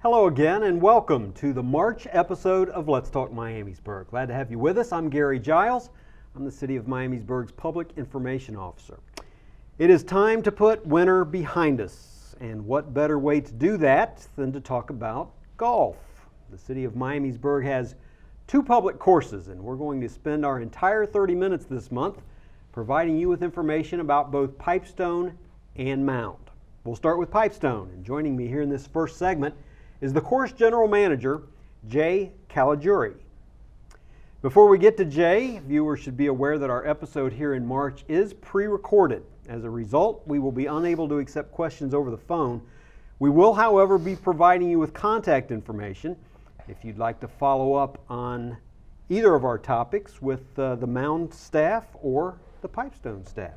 Hello again and welcome to the March episode of Let's Talk Miamisburg. Glad to have you with us. I'm Gary Giles. I'm the City of Miamisburg's Public Information Officer. It is time to put winter behind us, and what better way to do that than to talk about golf. The City of Miamisburg has two public courses, and we're going to spend our entire 30 minutes this month providing you with information about both Pipestone and Mound. We'll start with Pipestone, and joining me here in this first segment is the course general manager, Jay Caligiuri. Before we get to Jay, viewers should be aware that our episode here in March is pre-recorded. As a result, we will be unable to accept questions over the phone. We will, however, be providing you with contact information if you'd like to follow up on either of our topics with the Mound staff or the Pipestone staff.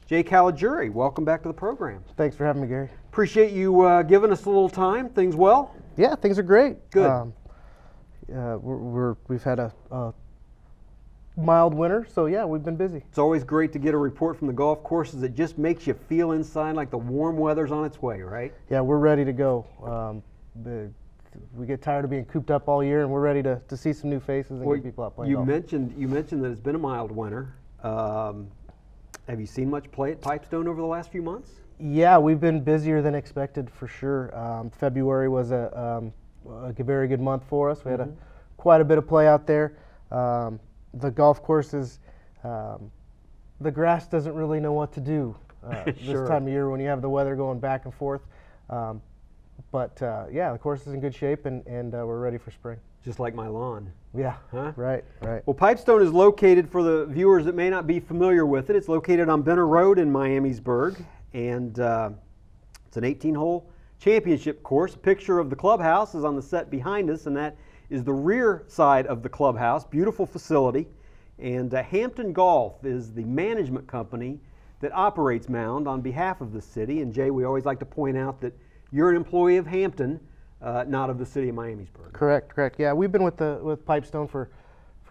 Jay Caligiuri, welcome back to the program. Thanks for having me, Gary. Appreciate you giving us a little time. Things well? Yeah, things are great. Good. We've had a mild winter, so yeah, we've been busy. It's always great to get a report from the golf courses. It just makes you feel inside like the warm weather's on its way, right? Yeah, we're ready to go. We get tired of being cooped up all year, and we're ready to see some new faces and get people out playing golf. You mentioned that it's been a mild winter. Have you seen much play at Pipestone over the last few months? Yeah, we've been busier than expected for sure. February was a very good month for us. We had quite a bit of play out there. The golf courses, the grass doesn't really know what to do Sure. this time of year when you have the weather going back and forth. But yeah, the course is in good shape, and we're ready for spring. Just like my lawn. Yeah, Huh? right. Well, Pipestone is located, for the viewers that may not be familiar with it, it's located on Benner Road in Miamisburg, and it's an 18-hole championship course. A picture of the clubhouse is on the set behind us, and that is the rear side of the clubhouse. Beautiful facility. And Hampton Golf is the management company that operates Mound on behalf of the city. And Jay, we always like to point out that you're an employee of Hampton, not of the City of Miamisburg. Correct. Yeah, we've been with Pipestone for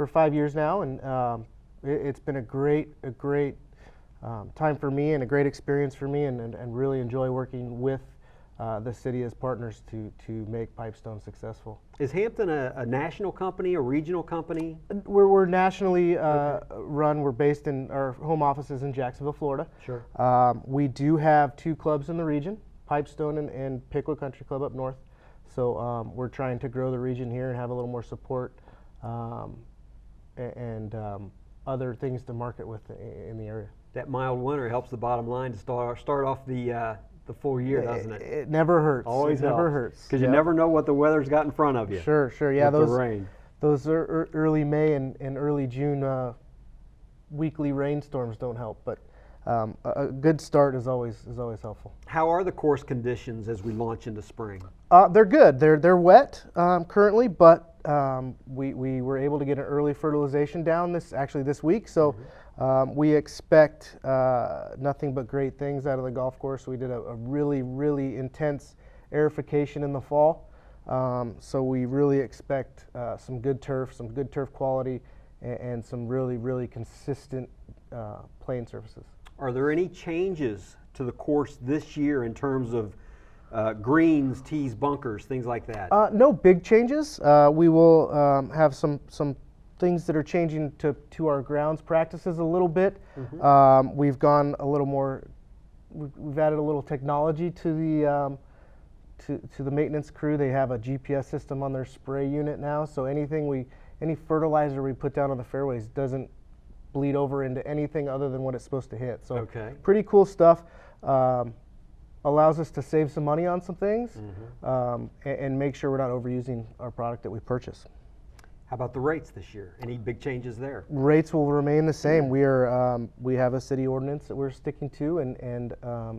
5 years now, and it's been a great time for me and a great experience for me, and really enjoy working with the city as partners to make Pipestone successful. Is Hampton a national company, a regional company? We're nationally run. We're based in our home offices in Jacksonville, Florida. Sure. We do have two clubs in the region, Pipestone and Pickwick Country Club up north. So we're trying to grow the region here and have a little more support and other things to market with in the area. That mild winter helps the bottom line to start off the full year, doesn't it? It never hurts. Always never hurts. Because you never know what the weather's got in front of you. Sure. Yeah, with the rain. Those early May and early June weekly rainstorms don't help, but a good start is always helpful. How are the course conditions as we launch into spring? They're good. They're wet currently, but we were able to get an early fertilization down this week. So we expect nothing but great things out of the golf course. We did a really intense aerification in the fall, so we really expect some good turf quality, and some really consistent playing surfaces. Are there any changes to the course this year in terms of greens, tees, bunkers, things like that? No big changes. We will have some things that are changing to our grounds practices a little bit. We've gone a little more. We've added a little technology to the maintenance crew. They have a GPS system on their spray unit now, so any fertilizer we put down on the fairways doesn't bleed over into anything other than what it's supposed to hit. So pretty cool stuff. Allows us to save some money on some things, and make sure we're not overusing our product that we purchase. How about the rates this year? Any big changes there? Rates will remain the same. We have a city ordinance that we're sticking to, and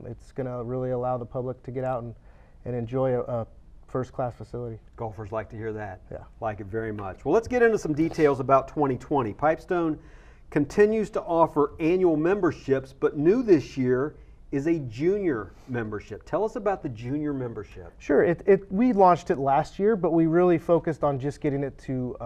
it's going to really allow the public to get out and enjoy a first-class facility. Golfers like to hear that. Yeah. Like it very much. Well, let's get into some details about 2020. Pipestone continues to offer annual memberships, but new this year is a junior membership. Tell us about the junior membership. Sure. We launched it last year, but we really focused on just getting it to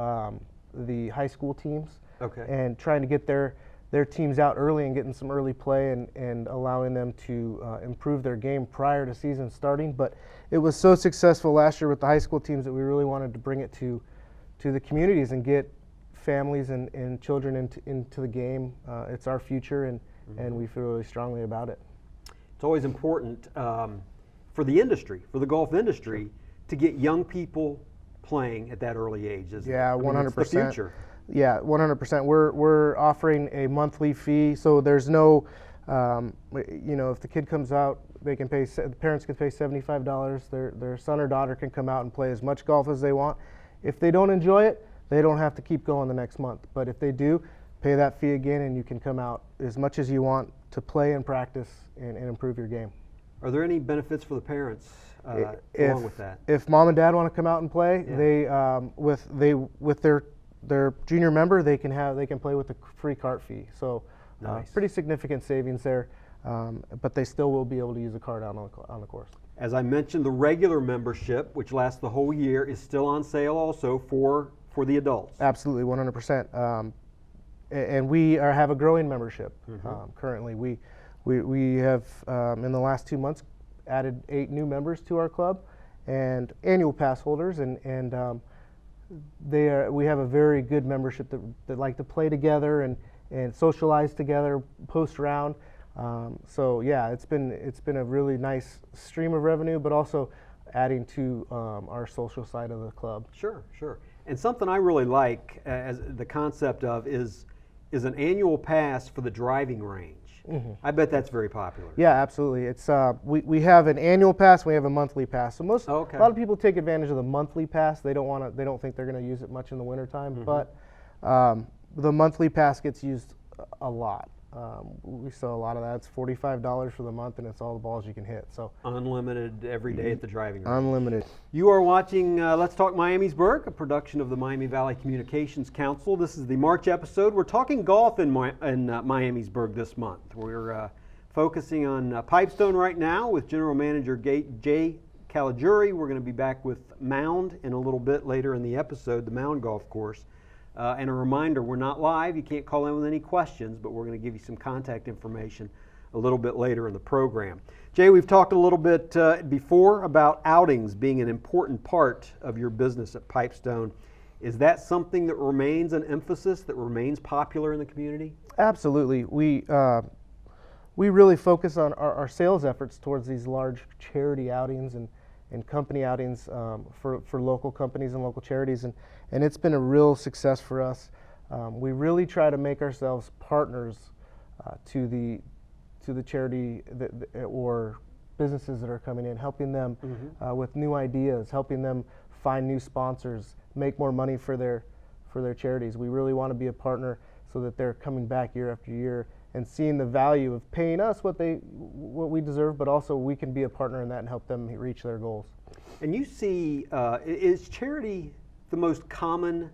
the high school teams. Okay. And trying to get their their teams out early and getting some early play and allowing them to improve their game prior to season starting. But it was so successful last year with the high school teams that we really wanted to bring it to the communities and get families and children into the game. It's our future, and we feel really strongly about it. It's always important for the industry, for the golf industry, to get young people playing at that early age. Yeah, 100%. It's the future. Yeah, 100%. We're offering a monthly fee, so there's no, if the kid comes out, they can pay. The parents can pay $75. Their son or daughter can come out and play as much golf as they want. If they don't enjoy it, they don't have to keep going the next month. But if they do, pay that fee again, and you can come out as much as you want to play and practice and improve your game. Are there any benefits for the parents along with that? If mom and dad want to come out and play, Yeah. with their junior member, they can play with a free cart fee. So Nice. pretty significant savings there. But they still will be able to use a card on the course. As I mentioned, the regular membership, which lasts the whole year, is still on sale also for the adults. Absolutely, 100%. And we have a growing membership currently. We have in the last 2 months added 8 new members to our club and annual pass holders, and we have a very good membership that like to play together and socialize together post round. So yeah, it's been a really nice stream of revenue, but also adding to our social side of the club. Sure. And something I really like as the concept of is an annual pass for the driving range. I bet that's very popular. Yeah, absolutely. It's we have an annual pass, we have a monthly pass. So a lot of people take advantage of the monthly pass. They don't think they're going to use it much in the wintertime, but the monthly pass gets used a lot. We sell a lot of that. It's $45 for the month, and it's all the balls you can hit. So unlimited every day at the driving range. Unlimited. You are watching Let's Talk Miamisburg, a production of the Miami Valley Communications Council. This is the March episode. We're talking golf in Miamisburg this month. We're focusing on Pipestone right now with General Manager Jay Caligiuri. We're going to be back with Mound in a little bit later in the episode, the Mound golf course. And a reminder, we're not live. You can't call in with any questions, but we're going to give you some contact information a little bit later in the program. Jay, we've talked a little bit before about outings being an important part of your business at Pipestone. Is that something that remains an emphasis, that remains popular in the community? Absolutely. We really focus on our sales efforts towards these large charity outings and company outings for local companies and local charities, and it's been a real success for us. We really try to make ourselves partners to the charity or businesses that are coming in, helping them with new ideas, helping them find new sponsors, make more money for their charities. We really want to be a partner so that they're coming back year after year and seeing the value of paying us what we deserve, but also we can be a partner in that and help them reach their goals. And you see, is charity the most common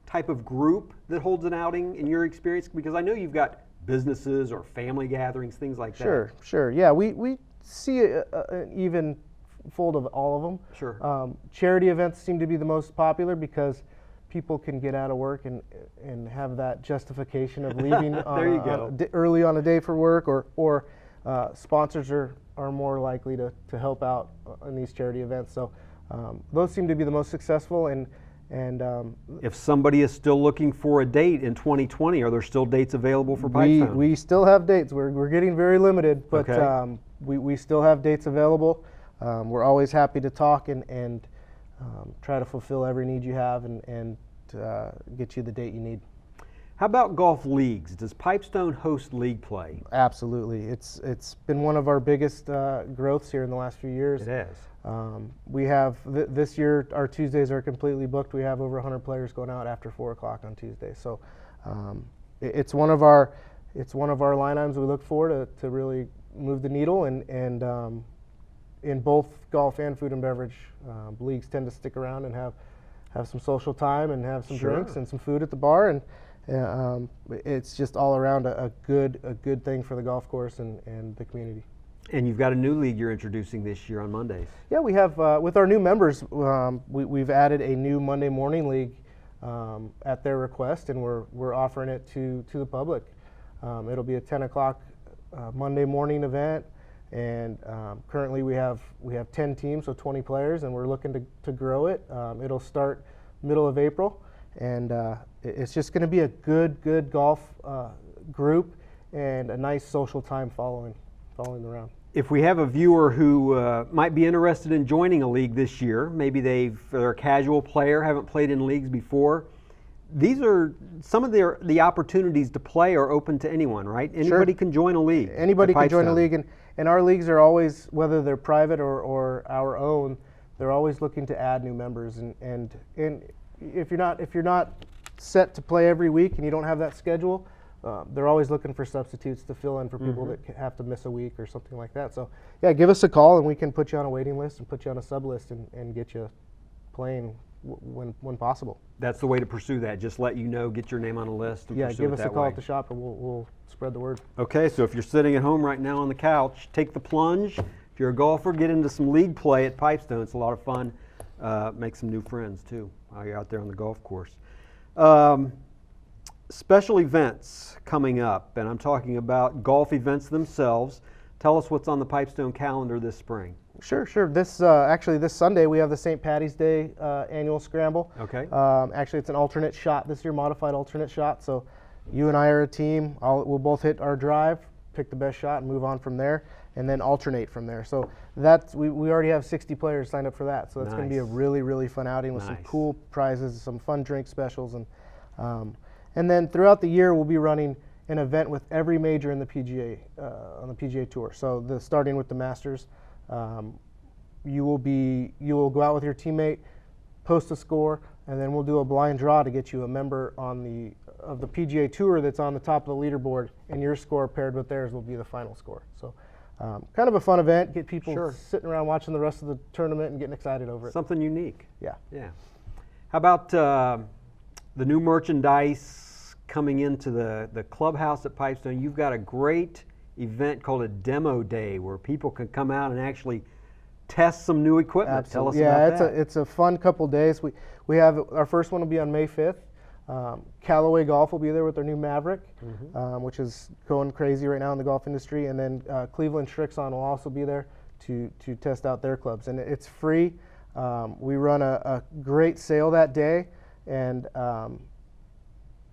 type of group that holds an outing in your experience? Because I know you've got businesses or family gatherings, things like that. Sure. Yeah, we see an even fold of all of them. Sure. Charity events seem to be the most popular because people can get out of work and have that justification of leaving early on a day for work, or sponsors are more likely to help out in these charity events. So those seem to be the most successful. And if somebody is still looking for a date in 2020, are there still dates available for Pipestone? We still have dates. We're getting very limited, but okay. We still have dates available. We're always happy to talk and try to fulfill every need you have and get you the date you need. How about golf leagues? Does Pipestone host league play? Absolutely. It's been one of our biggest growths here in the last few years. It has. We have this year our Tuesdays are completely booked. We have over 100 players going out after 4 o'clock on Tuesday. So it's one of our line items we look for to really move the needle, and in both golf and food and beverage leagues tend to stick around and have some social time and have some drinks and some food at the bar, and it's just all around a good thing for the golf course and the community. And you've got a new league you're introducing this year on Mondays. Yeah, we have with our new members, we've added a new Monday morning league at their request, and we're offering it to the public. It'll be a 10 o'clock Monday morning event, and currently we have 10 teams, so 20 players, and we're looking to grow it. It'll start middle of April, and it's just going to be a good golf group and a nice social time following the round. If we have a viewer who might be interested in joining a league this year, maybe they're a casual player, haven't played in leagues before, these are some of the opportunities to play are open to anyone, right? Anybody Sure. can join a league. Anybody can join a Pipestone. league, and our leagues are always, whether they're private or our own, they're always looking to add new members. And if you're not set to play every week and you don't have that schedule, they're always looking for substitutes to fill in for people that have to miss a week or something like that. So yeah, give us a call and we can put you on a waiting list and put you on a sub list and get you playing when possible. That's the way to pursue that. Just let you know, get your name on a list, and Yeah, pursue give it us a that call way. at the shop and we'll spread the word. Okay, so if you're sitting at home right now on the couch, take the plunge. If you're a golfer, get into some league play at Pipestone. It's a lot of fun. Make some new friends too while you're out there on the golf course. Special events coming up, and I'm talking about golf events themselves. Tell us what's on the Pipestone calendar this spring. Sure. This actually this Sunday we have the St. Patty's Day annual Scramble. Okay. Actually, it's an alternate shot this year, modified alternate shot. So you and I are a team. We'll both hit our drive, pick the best shot, and move on from there, and then alternate from there. So that's we already have 60 players signed up for that. So that's going to be a really fun outing with some cool prizes, some fun drink specials, and then throughout the year we'll be running an event with every major in the PGA on the PGA Tour. So starting with the Masters. You will go out with your teammate, post a score, and then we'll do a blind draw to get you a member of the PGA Tour that's on the top of the leaderboard, and your score paired with theirs will be the final score. So kind of a fun event, get people sitting around watching the rest of the tournament and getting excited over it. Something unique. Yeah. How about the new merchandise coming into the clubhouse at Pipestone? You've got a great event called a demo day where people can come out and actually test some new equipment. Absolutely. Tell us about that. It's a fun couple days. We have our first one will be on May 5th. Callaway Golf will be there with their new Maverick, which is going crazy right now in the golf industry. And then Cleveland Shrixon will also be there to test out their clubs. And it's free. We run a great sale that day, and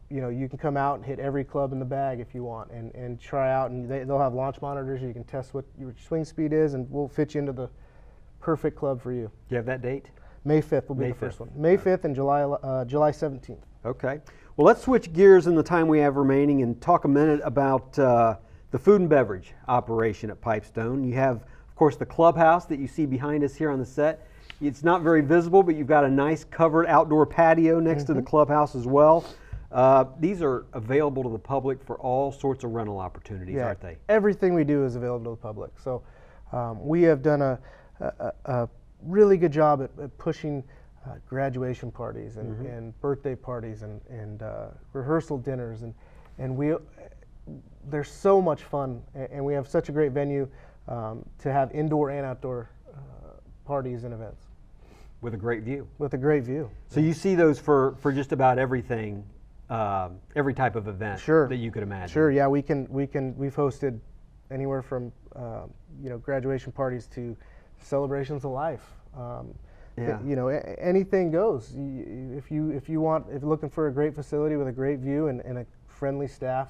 you can come out and hit every club in the bag if you want, and try out. And they'll have launch monitors. You can test what your swing speed is, and we'll fit you into the perfect club for you. Do you have that date? May 5th will be the first one. May 5th and July 17th. Okay. Well, let's switch gears in the time we have remaining and talk a minute about the food and beverage operation at Pipestone. You have, of course, the clubhouse that you see behind us here on the set. It's not very visible, but you've got a nice covered outdoor patio next to the clubhouse as well. These are available to the public for all sorts of rental opportunities, aren't they? Everything we do is available to the public. So we have done a really good job at pushing graduation parties and birthday parties and rehearsal dinners, and they're so much fun, and we have such a great venue to have indoor and outdoor parties and events. With a great view. With a great view. So you see those for just about everything, every type of event that you could imagine. Sure. Yeah, we've hosted anywhere from graduation parties to celebrations of life. Anything goes. If you're looking for a great facility with a great view and a friendly staff,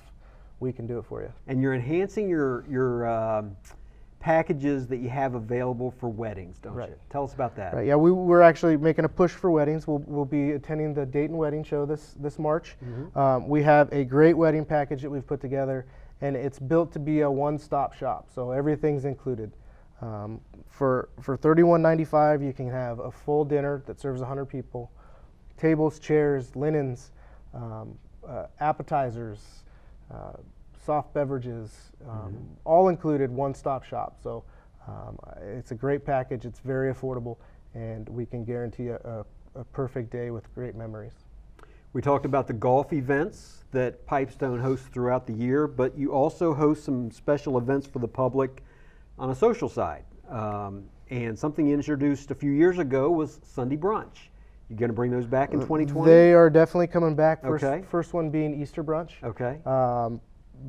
we can do it for you. And you're enhancing your packages that you have available for weddings, don't you? Tell us about that. Right. Yeah, we're actually making a push for weddings. We'll be attending the Dayton Wedding Show this March. We have a great wedding package that we've put together, and it's built to be a one-stop shop. So everything's included. For $31.95, you can have a full dinner that serves 100 people, tables, chairs, linens, appetizers, soft beverages, all included, one-stop shop. So it's a great package. It's very affordable, and we can guarantee a perfect day with great memories. We talked about the golf events that Pipestone hosts throughout the year, but you also host some special events for the public on a social side. And something you introduced a few years ago was Sunday Brunch. You going to bring those back in 2020? They are definitely coming back. Okay. First one being Easter Brunch. Okay.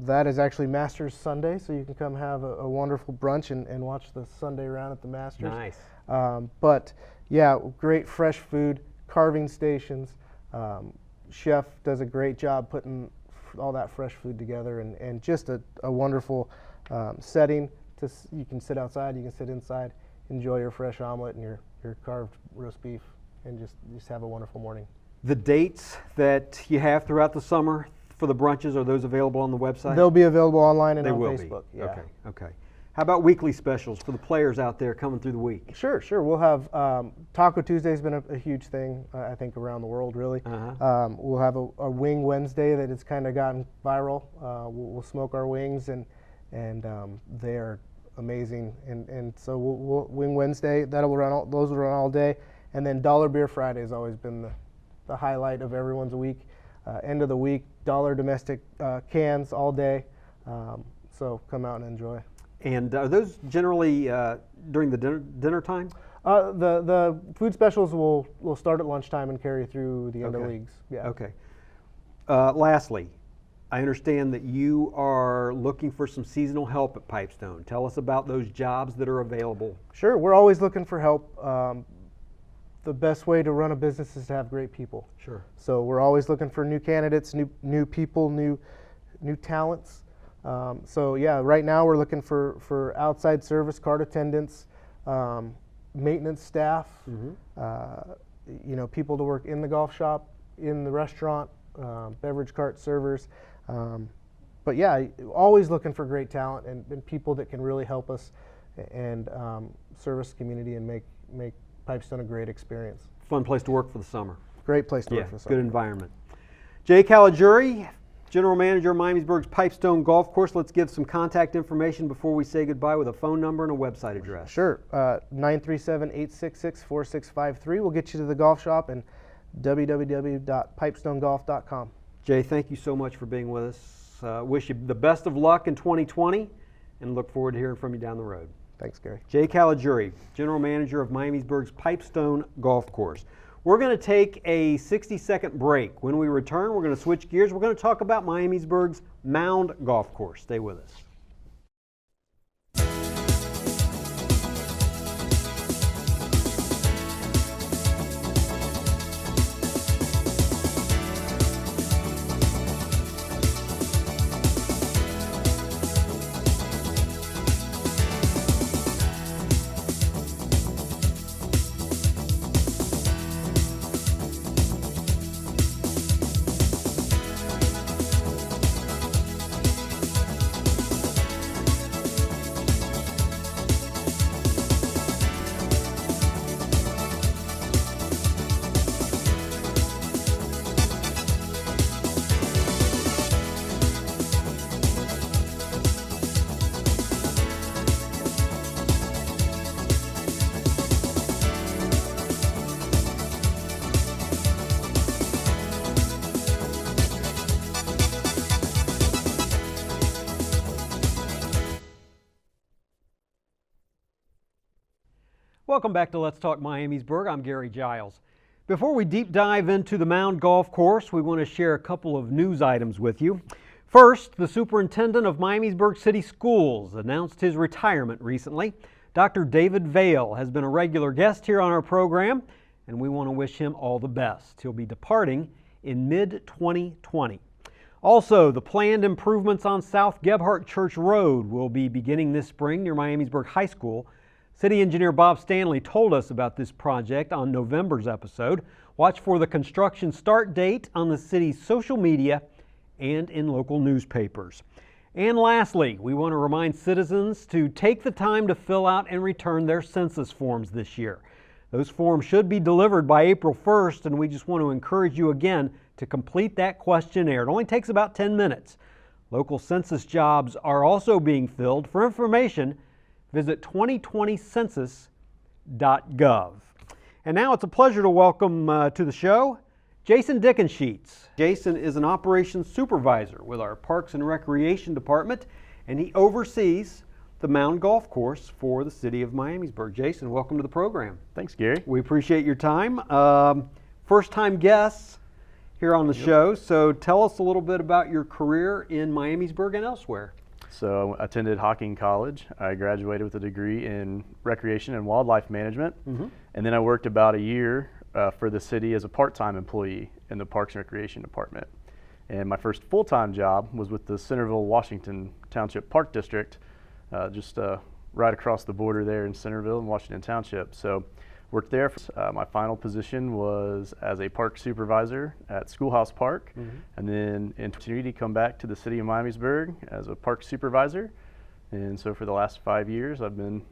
That is actually Masters Sunday, so you can come have a wonderful brunch and watch the Sunday round at the Masters. Nice. But yeah, great fresh food, carving stations. Chef does a great job putting all that fresh food together, and just a wonderful setting. You can sit outside, you can sit inside, enjoy your fresh omelet and your carved roast beef, and just have a wonderful morning. The dates that you have throughout the summer for the brunches, are those available on the website? They'll be available online and They on will Facebook. be. Yeah. Okay. How about weekly specials for the players out there coming through the week? Sure. We'll have Taco Tuesday's been a huge thing, I think, around the world, really. We'll have a Wing Wednesday that has kind of gotten viral. We'll smoke our wings, and they are amazing. And so we'll Wing Wednesday, those will run all day. And then Dollar Beer Friday has always been the highlight of everyone's week. End of the week, dollar domestic cans all day. So come out and enjoy. And are those generally during the dinner time? The food specials will start at lunchtime and carry through the end of leagues. Yeah. Okay. Lastly, I understand that you are looking for some seasonal help at Pipestone. Tell us about those jobs that are available. Sure. We're always looking for help. The best way to run a business is to have great people. Sure. So we're always looking for new candidates, new people, new talents. So yeah, right now we're looking for outside service, cart attendants, maintenance staff, people to work in the golf shop, in the restaurant, beverage cart servers. But yeah, always looking for great talent and people that can really help us and service the community and make Pipestone a great experience. Fun place to work for the summer. Great place to work for the summer. Good environment. Jay Caligiuri, General Manager of Miamisburg's Pipestone Golf Course. Let's give some contact information before we say goodbye with a phone number and a website address. Sure. 937-866-4653 will get you to the golf shop, and www.pipestonegolf.com. Jay, thank you so much for being with us. Wish you the best of luck in 2020 and look forward to hearing from you down the road. Thanks, Gary. Jay Caligiuri, General Manager of Miamisburg's Pipestone Golf Course. We're going to take a 60-second break. When we return, we're going to switch gears. We're going to talk about Miamisburg's Mound Golf Course. Stay with us. Welcome back to Let's Talk Miamisburg. I'm Gary Giles. Before we deep dive into the Mound Golf Course, we want to share a couple of news items with you. First, the Superintendent of Miamisburg City Schools announced his retirement recently. Dr. David Vale has been a regular guest here on our program, and we want to wish him all the best. He'll be departing in mid-2020. Also, the planned improvements on South Gebhardt Church Road will be beginning this spring near Miamisburg High School. City Engineer Bob Stanley told us about this project on November's episode. Watch for the construction start date on the city's social media and in local newspapers. And lastly, we want to remind citizens to take the time to fill out and return their census forms this year. Those forms should be delivered by April 1st, and we just want to encourage you again to complete that questionnaire. It only takes about 10 minutes. Local census jobs are also being filled. For information, visit 2020census.gov. And now it's a pleasure to welcome to the show Jason Dickensheets. Jason is an operations supervisor with our Parks and Recreation Department, and he oversees the Mound Golf Course for the City of Miamisburg. Jason, welcome to the program. Thanks, Gary. We appreciate your time. First-time guests here on the show. So tell us a little bit about your career in Miamisburg and elsewhere. So I attended Hocking College. I graduated with a degree in recreation and wildlife management. And then I worked about a year for the city as a part-time employee in the Parks and Recreation Department. And my first full-time job was with the Centerville, Washington Township Park District, just right across the border there in Centerville and Washington Township. So worked there. My final position was as a park supervisor at Schoolhouse Park, and then in opportunity to come back to the City of Miamisburg as a park supervisor. And so for the last 5 years, I've been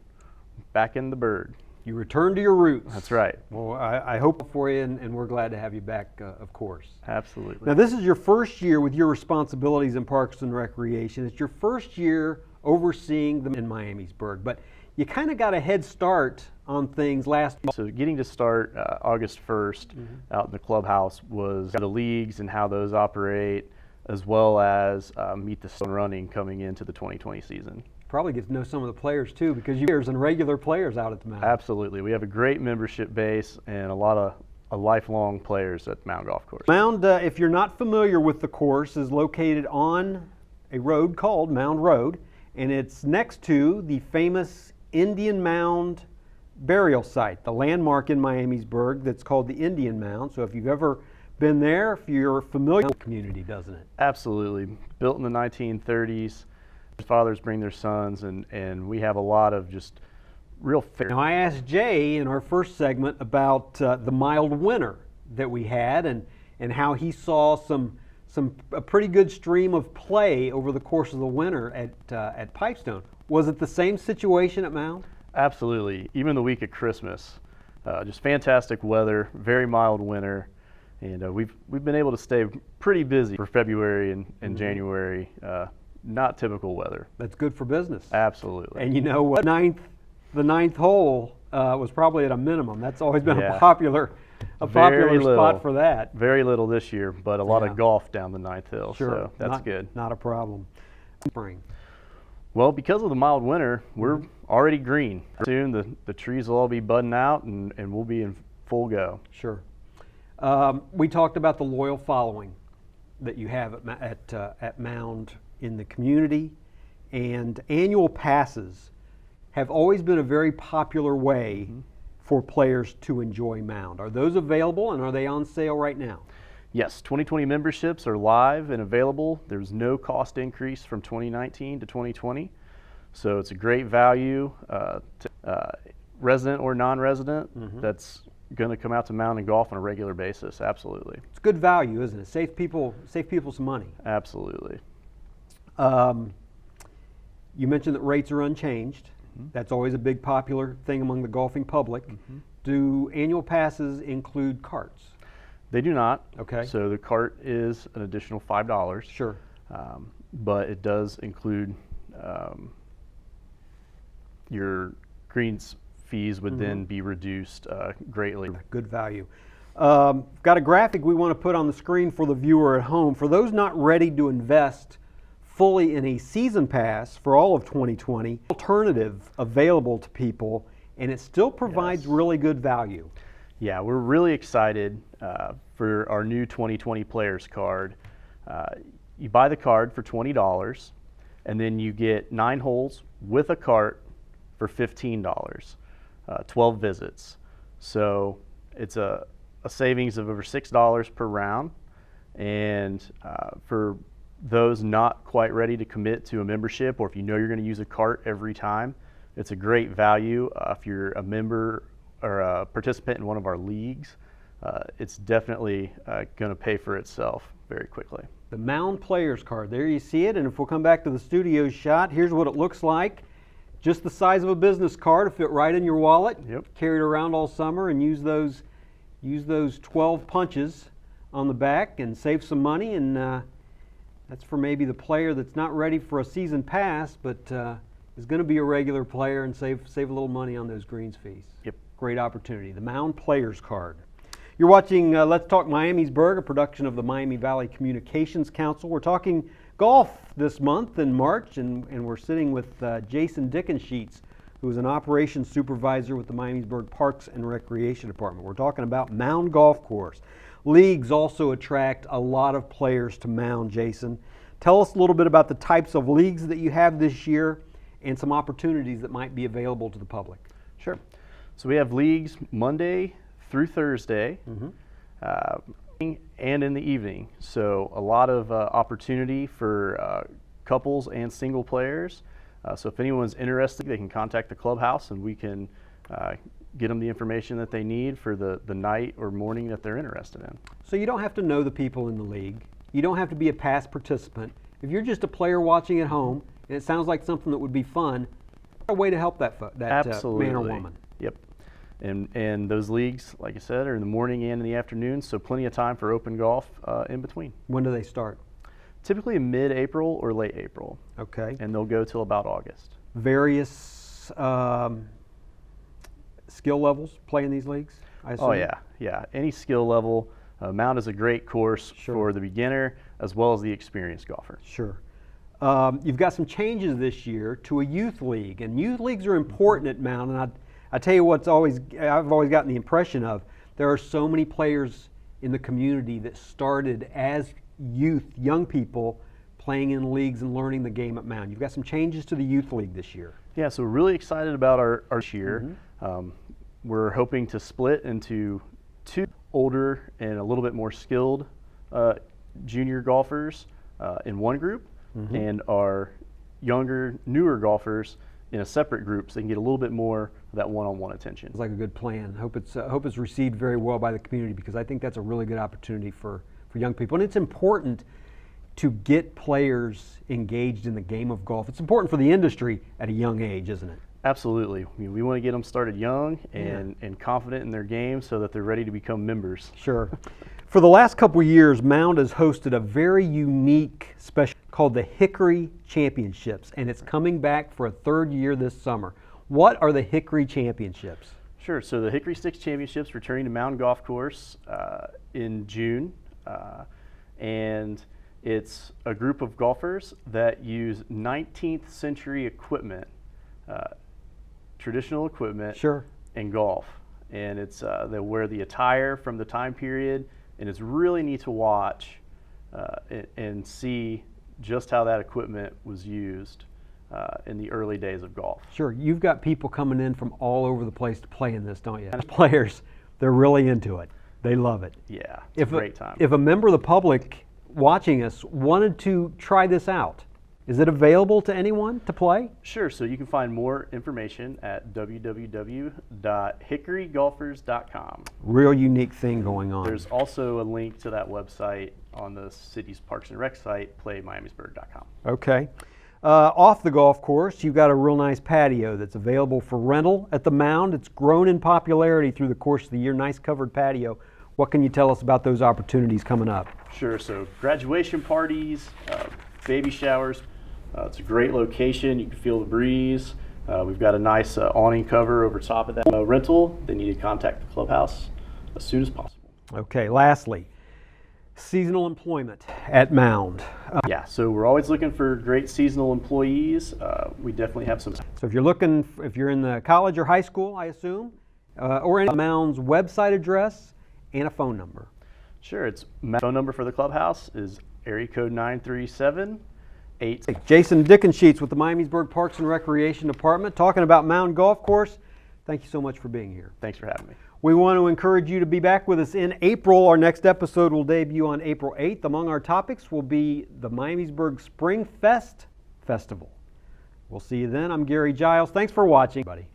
back in the burg. You return to your roots. That's right. Well, I hope for you, and we're glad to have you back, of course. Absolutely. Now, this is your first year with your responsibilities in Parks and Recreation. It's your first year overseeing them in Miamisburg, but you kind of got a head start on things last year. So getting to start August 1st out in the clubhouse was the leagues and how those operate, as well as meet the stone running coming into the 2020 season. Probably get to know some of the players too, because you're and regular players out at the Mound. Absolutely. We have a great membership base and a lot of lifelong players at Mound Golf Course. Mound, if you're not familiar with the course, is located on a road called Mound Road, and it's next to the famous Indian Mound burial site, the landmark in Miamisburg that's called the Indian Mound. So if you've ever been there, if you're familiar with the community, doesn't it? Absolutely. Built in the 1930s. Fathers bring their sons, and we have a lot of just real fair. Now, I asked Jay in our first segment about the mild winter that we had and how he saw a pretty good stream of play over the course of the winter at Pipestone. Was it the same situation at Mound? Absolutely. Even the week of Christmas, just fantastic weather, very mild winter, and we've been able to stay pretty busy for February and January. Not typical weather. That's good for business. Absolutely. And you know what? The ninth hole was probably at a minimum. That's always been a Yeah. popular spot for that. Very little this year, but a lot of golf down the ninth hill. Sure. So that's good. Not a problem. Spring. Well, because of the mild winter, we're already green. Soon the trees will all be budding out and we'll be in full go. Sure. We talked about the loyal following that you have at Mound in the community, and annual passes have always been a very popular way for players to enjoy Mound. Are those available, and are they on sale right now? Yes, 2020 memberships are live and available. There's no cost increase from 2019 to 2020, so it's a great value to resident or non-resident that's going to come out to Mound and golf on a regular basis. Absolutely. It's good value, isn't it? Save people some money. Absolutely. You mentioned that rates are unchanged. That's always a big popular thing among the golfing public. Do annual passes include carts? They do not. Okay. So the cart is an additional $5. Sure. But it does include your greens fees would then be reduced greatly. Good value. Got a graphic we want to put on the screen for the viewer at home. For those not ready to invest fully in a season pass for all of 2020, alternative available to people, and it still provides really good value. Yeah, we're really excited for our new 2020 Players Card. You buy the card for $20, and then you get 9 holes with a cart for $15, 12 visits. So it's a savings of over $6 per round, and for those not quite ready to commit to a membership, or if you know you're going to use a cart every time, it's a great value. If you're a member or a participant in one of our leagues, it's definitely going to pay for itself very quickly. The Mound Players Card, there you see it, and if we'll come back to the studio shot, here's what it looks like. Just the size of a business card to fit right in your wallet. Yep. Carry it around all summer and use those 12 punches on the back and save some money, and that's for maybe the player that's not ready for a season pass, but is going to be a regular player and save a little money on those greens fees. Yep. Great opportunity. The Mound Players Card. You're watching Let's Talk Miamisburg, a production of the Miami Valley Communications Council. We're talking golf this month in March, and we're sitting with Jason Dickensheets, who is an operations supervisor with the Miamisburg Parks and Recreation Department. We're talking about Mound Golf Course. leagues also attract a lot of players to Mound, Jason. Tell us a little bit about the types of leagues that you have this year and some opportunities that might be available to the public. Sure. So we have leagues Monday through Thursday, and in the evening. So a lot of opportunity for couples and single players. So if anyone's interested, they can contact the clubhouse and we can get them the information that they need for the night or morning that they're interested in. So you don't have to know the people in the league. You don't have to be a past participant. If you're just a player watching at home and it sounds like something that would be fun, a way to help that man or woman. Yep. And those leagues, like I said, are in the morning and in the afternoon, so plenty of time for open golf in between. When do they start? Typically in mid-April or late April. Okay. And they'll go till about August. Various skill levels play in these leagues, I assume? Oh yeah. Any skill level. Mound is a great course for the beginner as well as the experienced golfer. Sure. You've got some changes this year to a youth league, and youth leagues are important at Mound. And I tell you I've always gotten the impression of, there are so many players in the community that started as youth, young people, playing in leagues and learning the game at Mound. You've got some changes to the youth league this year. Yeah, so we're really excited about our year. We're hoping to split into two older and a little bit more skilled junior golfers in one group, and our younger, newer golfers in a separate group, so they can get a little bit more of that one-on-one attention. It's like a good plan. Hope it's received very well by the community, because I think that's a really good opportunity for young people. And it's important to get players engaged in the game of golf. It's important for the industry at a young age, isn't it? Absolutely. We want to get them started young and confident in their game so that they're ready to become members. Sure. For the last couple of years, Mound has hosted a very unique special called the Hickory Championships, and it's coming back for a third year this summer. What are the Hickory Championships? Sure. So the Hickory Sticks Championships returning to Mound Golf Course in June, and it's a group of golfers that use 19th century equipment, traditional equipment, in golf. And it's they wear the attire from the time period, and it's really neat to watch and see just how that equipment was used in the early days of golf. Sure. You've got people coming in from all over the place to play in this, don't you? Players, they're really into it. They love it. Yeah, it's a great time. If a member of the public watching us wanted to try this out, is it available to anyone to play? Sure. So you can find more information at www.hickorygolfers.com. Real unique thing going on. There's also a link to that website on the city's Parks and Rec site, playmiamisburg.com. Okay. Off the golf course, you've got a real nice patio that's available for rental at the Mound. It's grown in popularity through the course of the year. Nice covered patio. What can you tell us about those opportunities coming up? Sure. So graduation parties, baby showers. It's a great location. You can feel the breeze. We've got a nice awning cover over top of that rental. They need to contact the clubhouse as soon as possible. Okay, lastly, seasonal employment at Mound. Yeah, so we're always looking for great seasonal employees. We definitely have some. So if you're in the college or high school, I assume, or in Mound's website address and a phone number. Sure, phone number for the clubhouse is area code 937-8. Jason Dickensheets with the Miamisburg Parks and Recreation Department talking about Mound Golf Course. Thank you so much for being here. Thanks for having me. We want to encourage you to be back with us in April. Our next episode will debut on April 8th. Among our topics will be the Miamisburg Spring Fest Festival. We'll see you then. I'm Gary Giles. Thanks for watching, buddy.